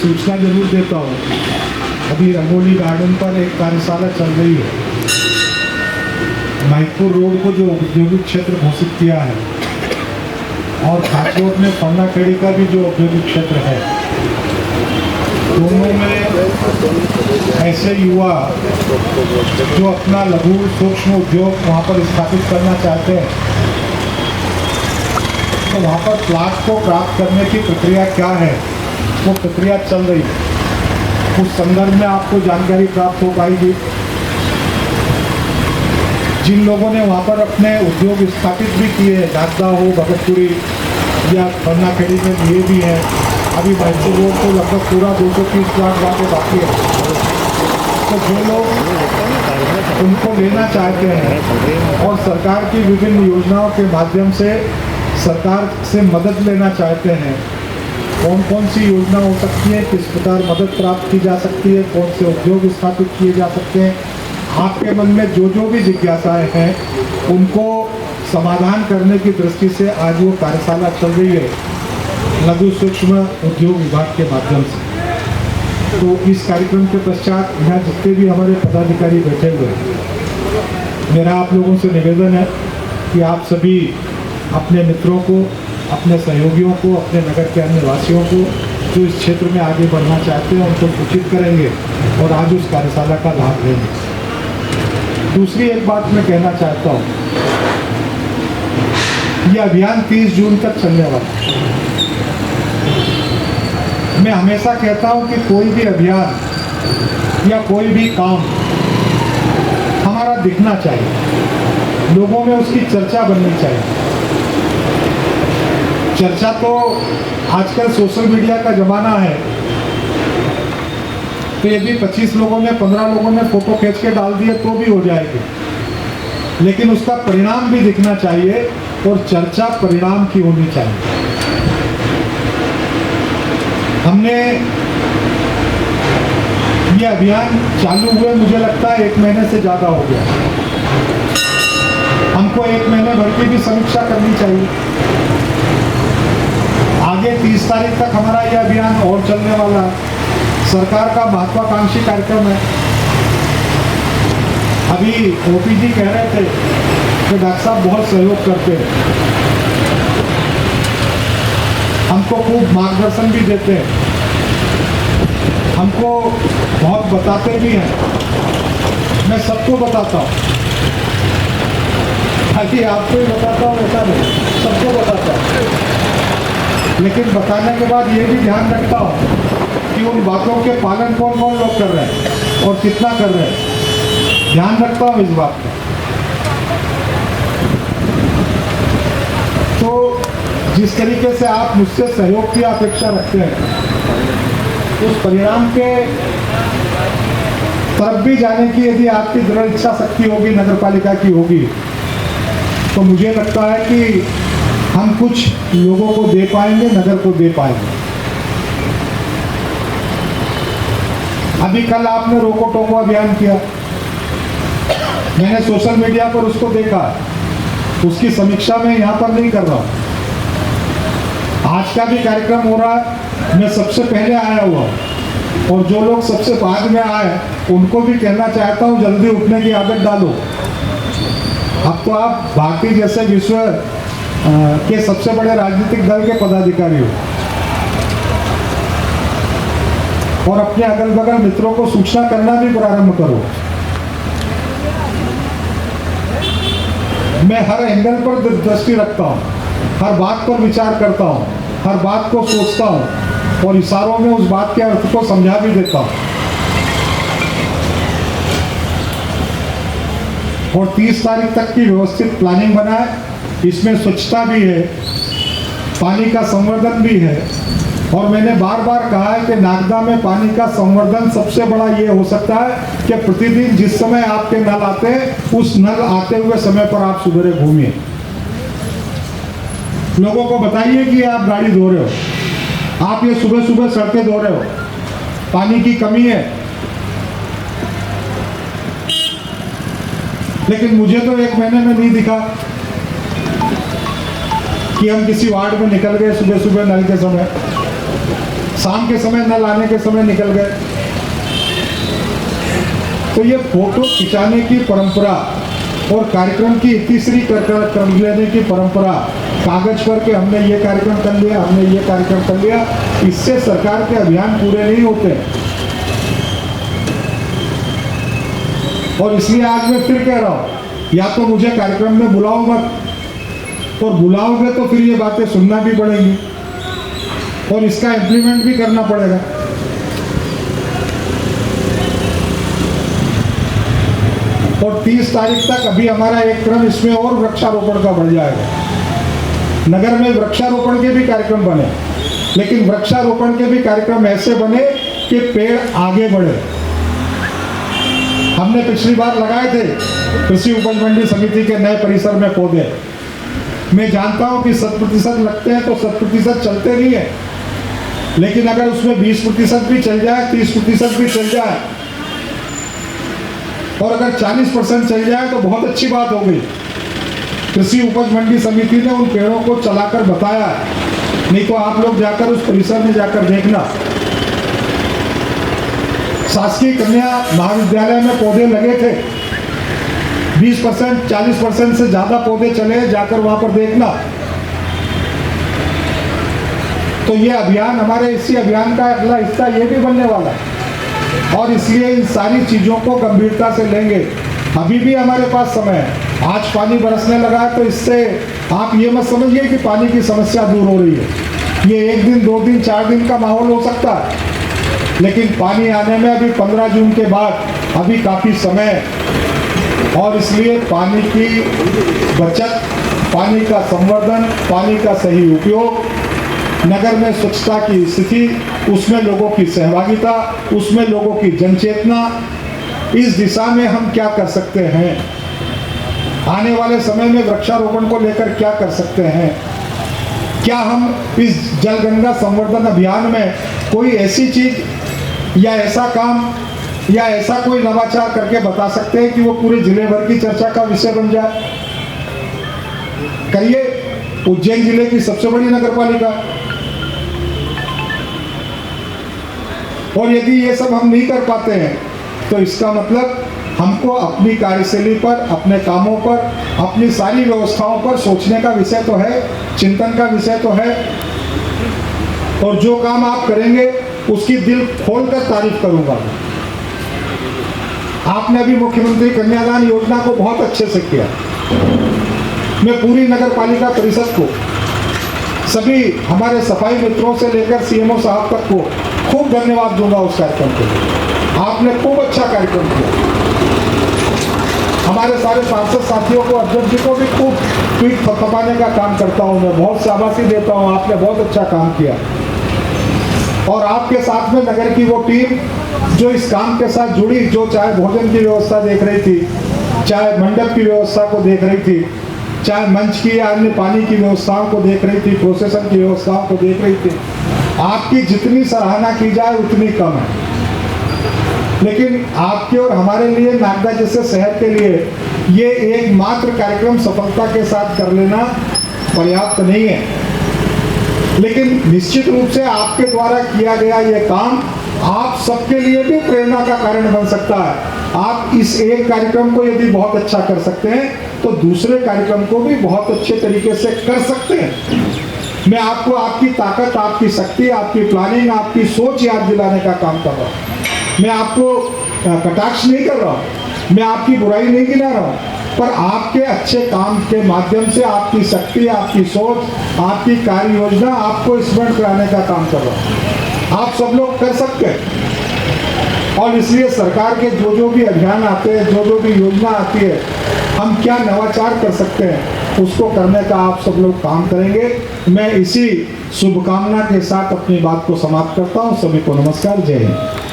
सूचना जरूर देता हूँ, अभी रंगोली गार्डन पर एक कार्यशाला चल रही है। माइकपुर रोड को जो औद्योगिक क्षेत्र घोषित किया है और खासरोड में फन्नाखेड़ी का भी जो औद्योगिक क्षेत्र है, दोनों में ऐसे युवा जो अपना लघु सूक्ष्म उद्योग वहाँ पर स्थापित करना चाहते हैं, तो वहाँ पर प्लाट को प्राप्त करने की प्रक्रिया क्या है, वो प्रक्रिया चल रही है। उस संदर्भ में आपको जानकारी प्राप्त हो पाएगी। जिन लोगों ने वहाँ पर अपने उद्योग स्थापित भी किए हैं, नागदा हो, भगतपुरी या फन्नाखेड़ी में लिए भी हैं, अभी माइकपुर रोड को लगभग पूरा 230 प्लाट वहाँ पे बाकी है। तो जो लोग उनको लेना चाहते हैं और सरकार की विभिन्न योजनाओं के माध्यम से सरकार से मदद लेना चाहते हैं, कौन कौन सी योजना हो सकती है, किस प्रकार मदद प्राप्त की जा सकती है, कौन से उद्योग स्थापित किए जा सकते हैं, आपके मन में जो जो भी जिज्ञासाएं हैं उनको समाधान करने की दृष्टि से आज वो कार्यशाला चल रही है लघु सूक्ष्म उद्योग विभाग के माध्यम से। तो इस कार्यक्रम के पश्चात यहाँ जितने भी हमारे पदाधिकारी बैठे हुए हैं, मेरा आप लोगों से निवेदन है कि आप सभी अपने मित्रों को, अपने सहयोगियों को, अपने नगर के अन्य वासियों को जो इस क्षेत्र में आगे बढ़ना चाहते हैं उनको सूचित करेंगे और आज उस कार्यशाला का लाभ लेंगे। दूसरी एक बात मैं कहना चाहता हूँ, यह अभियान 30 जून तक चलने वाला है। मैं हमेशा कहता हूँ कि कोई भी अभियान या कोई भी काम हमारा दिखना चाहिए, लोगों में उसकी चर्चा बननी चाहिए। चर्चा तो आजकल सोशल मीडिया का ज़माना है, तो यदि 25 लोगों ने, 15 लोगों ने फोटो खींच के डाल दिए तो भी हो जाएगी, लेकिन उसका परिणाम भी दिखना चाहिए और चर्चा परिणाम की होनी चाहिए। हमने ये अभियान चालू हुए मुझे लगता है 1 महीने से ज़्यादा हो गया। हमको 1 महीने भर की भी समीक्षा करनी चाहिए। आगे 30 तारीख तक हमारा यह अभियान और चलने वाला है। सरकार का महत्वाकांक्षी कार्यक्रम है। अभी ओपी जी कह रहे थे कि डॉक्टर साहब बहुत सहयोग करते हैं, हमको खूब मार्गदर्शन भी देते हैं, हमको बहुत बताते भी हैं। मैं सबको बताता हूँ, खाली आपको ही बताता हूँ ऐसा नहीं, सबको बताता हूँ। लेकिन बताने के बाद ये भी ध्यान रखता हूँ कि उन बातों के पालन कौन कौन लोग कर रहे हैं और कितना कर रहे हैं, ध्यान रखता हूँ इस बात का। तो जिस तरीके से आप मुझसे सहयोग की अपेक्षा रखते हैं, उस परिणाम के तरफ भी जाने की यदि आपकी दृढ़ इच्छा शक्ति होगी, नगर पालिका की होगी, तो मुझे लगता है कि हम कुछ लोगों को दे पाएंगे, नगर को दे पाएंगे। अभी कल आपने रोको टोको अभियान किया, मैंने सोशल मीडिया पर उसको देखा, उसकी समीक्षा मैं यहाँ पर नहीं कर रहा हूँ। आज का भी कार्यक्रम हो रहा है, मैं सबसे पहले आया हुआ और जो लोग सबसे बाद में आए उनको भी कहना चाहता हूँ जल्दी उठने की आदत डालो। अब तो आप भारतीय जैसे विश्व के सबसे बड़े राजनीतिक दल के पदाधिकारी हो और अपने अगल बगल मित्रों को सूचना करना भी प्रारंभ करो। मैं हर एंगल पर दृष्टि रखता हूँ, हर बात पर विचार करता हूँ, हर बात को सोचता हूँ और इशारों में उस बात के अर्थ को समझा भी देता हूँ। और 30 तारीख तक की व्यवस्थित प्लानिंग बनाए, इसमें स्वच्छता भी है, पानी का संवर्धन भी है। और मैंने बार बार कहा है कि नागदा में पानी का संवर्धन सबसे बड़ा ये हो सकता है कि प्रतिदिन जिस समय आपके नल आते हैं, उस नल आते हुए समय पर आप सुबह घूमिए, लोगों को बताइए कि आप गाड़ी धो रहे हो, आप ये सुबह सुबह सड़कें धो रहे हो, पानी की कमी है। लेकिन मुझे तो 1 महीने में नहीं दिखा कि हम किसी वार्ड में निकल गए सुबह सुबह नल के समय। शाम के समय न लाने के समय निकल गए। तो ये फोटो खिंचाने की परंपरा और कार्यक्रम की तीसरी कर लेने की परंपरा, कागज पर के हमने ये कार्यक्रम कर लिया, हमने ये कार्यक्रम कर लिया, इससे सरकार के अभियान पूरे नहीं होते। और इसलिए आज मैं फिर कह रहा हूं, या तो मुझे कार्यक्रम में बुलाओ मत, और बुलाओगे तो फिर ये बातें सुनना भी पड़ेगी और इसका इम्प्लीमेंट भी करना पड़ेगा। और 30 तारीख तक अभी हमारा एक क्रम इसमें और वृक्षारोपण का बढ़ जाएगा। नगर में वृक्षारोपण के भी कार्यक्रम बने, लेकिन वृक्षारोपण के भी कार्यक्रम ऐसे बने कि पेड़ आगे बढ़े। हमने पिछली बार लगाए थे कृषि उपज मंडी समिति के नए परिसर में पौधे। मैं जानता हूं कि 100% लगते हैं तो 100% चलते नहीं है, लेकिन अगर उसमें 20% भी चल जाए, 30% भी चल जाए, और अगर 40% चल जाए तो बहुत अच्छी बात हो गई। कृषि उपज मंडी समिति ने उन पेड़ों को चलाकर बताया, नहीं तो आप लोग जाकर उस परिसर में जाकर देखना। शासकीय कन्या महाविद्यालय में पौधे लगे थे, 20% 40% से ज्यादा पौधे चले, जाकर वहां पर देखना। तो ये अभियान, हमारे इसी अभियान का अगला हिस्सा ये भी बनने वाला है, और इसलिए इन सारी चीजों को गंभीरता से लेंगे। अभी भी हमारे पास समय है। आज पानी बरसने लगा है तो इससे आप ये मत समझिए कि पानी की समस्या दूर हो रही है। ये 1 दिन 2 दिन 4 दिन का माहौल हो सकता है, लेकिन पानी आने में अभी 15 जून के बाद अभी काफी समय है। और इसलिए पानी की बचत, पानी का संवर्धन, पानी का सही उपयोग, नगर में स्वच्छता की स्थिति, उसमें लोगों की सहभागिता, उसमें लोगों की जनचेतना, इस दिशा में हम क्या कर सकते हैं, आने वाले समय में वृक्षारोपण को लेकर क्या कर सकते हैं, क्या हम इस जल गंगा संवर्धन अभियान में कोई ऐसी चीज या ऐसा काम या ऐसा कोई नवाचार करके बता सकते हैं कि वो पूरे जिले भर की चर्चा का विषय बन जाए। करिए, उज्जैन जिले की सबसे बड़ी नगर पालिका, और यदि ये सब हम नहीं कर पाते हैं तो इसका मतलब हमको अपनी कार्यशैली पर, अपने कामों पर, अपनी सारी व्यवस्थाओं पर सोचने का विषय तो है, चिंतन का विषय तो है। और जो काम आप करेंगे उसकी दिल खोलकर तारीफ करूंगा। आपने अभी मुख्यमंत्री कन्यादान योजना को बहुत अच्छे से किया। मैं पूरी नगर पालिका परिषद को, सभी हमारे सफाई मित्रों से लेकर सीएमओ साहब तक को खूब धन्यवाद दूंगा उस कार्यक्रम के लिए। आपने खूब अच्छा कार्यक्रम किया। हमारे सारे सांसद साथियों को, अध्यक्ष जी को भी खूब ट्वीट थपथपाने का काम करता हूं, मैं बहुत शाबाशी देता हूं, आपने बहुत अच्छा काम किया। और आपके साथ में नगर की वो टीम जो इस काम के साथ जुड़ी, जो चाहे भोजन की व्यवस्था देख रही थी, चाहे मंडप की व्यवस्था को देख रही थी, चाहे मंच की या अन्य पानी की व्यवस्थाओं को देख रही थी, प्रोसेसन की व्यवस्थाओं को देख रही थी, आपकी जितनी सराहना की जाए उतनी कम है। लेकिन आपके और हमारे लिए, नागदा जैसे शहर के लिए ये एकमात्र कार्यक्रम सफलता के साथ कर लेना पर्याप्त नहीं है। लेकिन निश्चित रूप से आपके द्वारा किया गया ये काम आप सबके लिए भी प्रेरणा का कारण बन सकता है। आप इस एक कार्यक्रम को यदि बहुत अच्छा कर सकते हैं तो दूसरे कार्यक्रम को भी बहुत अच्छे तरीके से कर सकते हैं। मैं आपको आपकी ताकत, आपकी शक्ति, आपकी प्लानिंग, आपकी सोच याद दिलाने का काम कर रहा हूँ। मैं आपको कटाक्ष नहीं कर रहा हूँ, मैं आपकी बुराई नहीं गिना रहा हूँ, पर आपके अच्छे काम के माध्यम से आपकी शक्ति, आपकी सोच, आपकी कार्य योजना आपको स्मरण कराने का काम कर रहा हूँ। आप सब लोग कर सकते हैं। और इसलिए सरकार के जो भी अभियान आते हैं, जो भी योजना आती है, हम क्या नवाचार कर सकते हैं उसको करने का आप सब लोग काम करेंगे। मैं इसी शुभकामना के साथ अपनी बात को समाप्त करता हूँ। सभी को नमस्कार, जय हिंद।